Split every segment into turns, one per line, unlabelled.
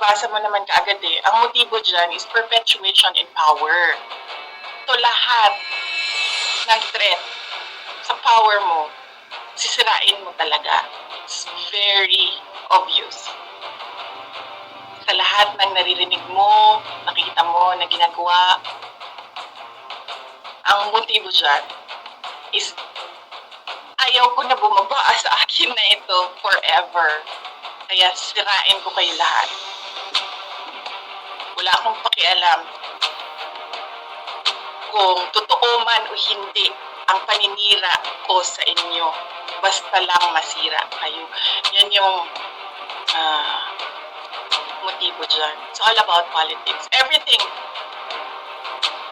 mababasa mo naman kaagad eh. Ang motibo dyan is perpetuation in power. So lahat ng threat sa power mo, sisirain mo talaga. It's very obvious. Sa lahat ng naririnig mo, nakikita mo na ginagawa, ang motibo dyan is ayaw ko na bumaba sa akin na ito forever. Kaya sirain ko kayo lahat. Wala akong pakialam kung totoo man o hindi ang paninira ko sa inyo. Basta lang masira kayo. Yan yung motibo dyan. It's all about politics. Everything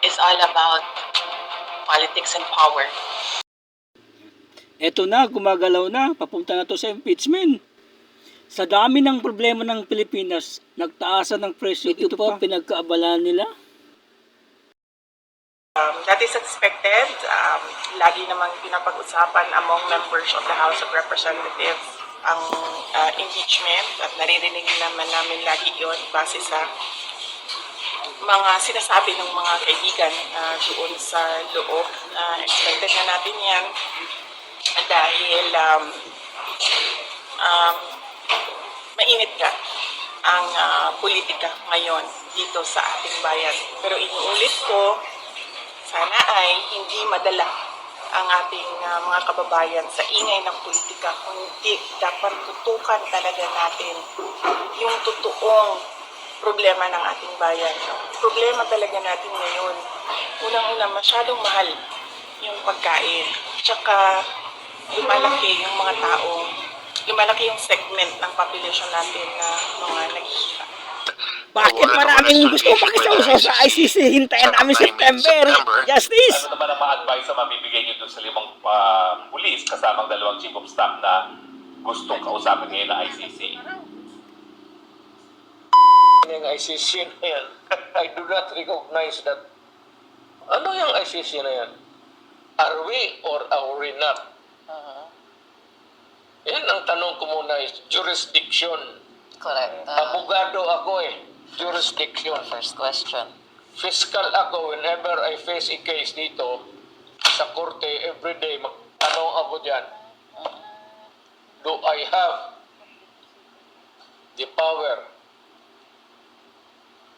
is all about politics and power.
Eto na, gumagalaw na, papunta na to sa impeachment. Sa dami ng problema ng Pilipinas, nagtaasan ng presyo. Ito pa pinagkaabalaan nila.
That is expected. Lagi namang pinapag-usapan among members of the House of Representatives ang impeachment at naririnig naman namin lagi yon base sa mga sinasabi ng mga kaibigan doon sa loob. Expected na natin yan dahil mainit ka ang politika ngayon dito sa ating bayan. Pero inuulit ko, sana ay hindi madala ang ating mga kababayan sa ingay ng politika, kundi dapat tutukan talaga natin yung totoong problema ng ating bayan. Problema talaga natin ngayon, unang-una masyadong mahal yung pagkain, tsaka lumalaki yung mga taong, lumalaki yung segment ng population natin na mga naghihirap.
Bakit maraming gusto pakisausaw sa ICC? Hintayin namin September. Justice!
Ano naman ang ma-advise na mabibigay nyo doon sa 5 pulis kasamang 2 chief of staff na gustong kausapin ngayon ng ICC?
Yung ICC na yan, I do not recognize that. Ano yung ICC na yan? Are we or are we not? Yan ang tanong ko muna is jurisdiction.
Correct.
Abogado ako eh. Jurisdiction.
First question.
Fiscal ako whenever I face a case dito sa korte everyday magtanong ako dyan. Do I have the power?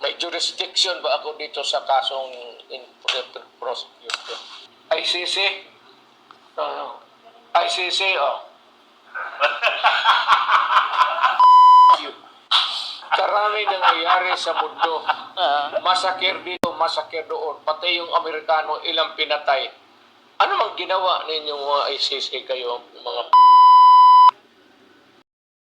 May jurisdiction ba ako dito sa kasong in prosecution? ICC? No. ICC, oh. Karami nangyayari sa mundo. Masakir dito, masakir doon. Pati yung Amerikano, ilang pinatay. Ano mang ginawa ninyong mga ICC kayo, mga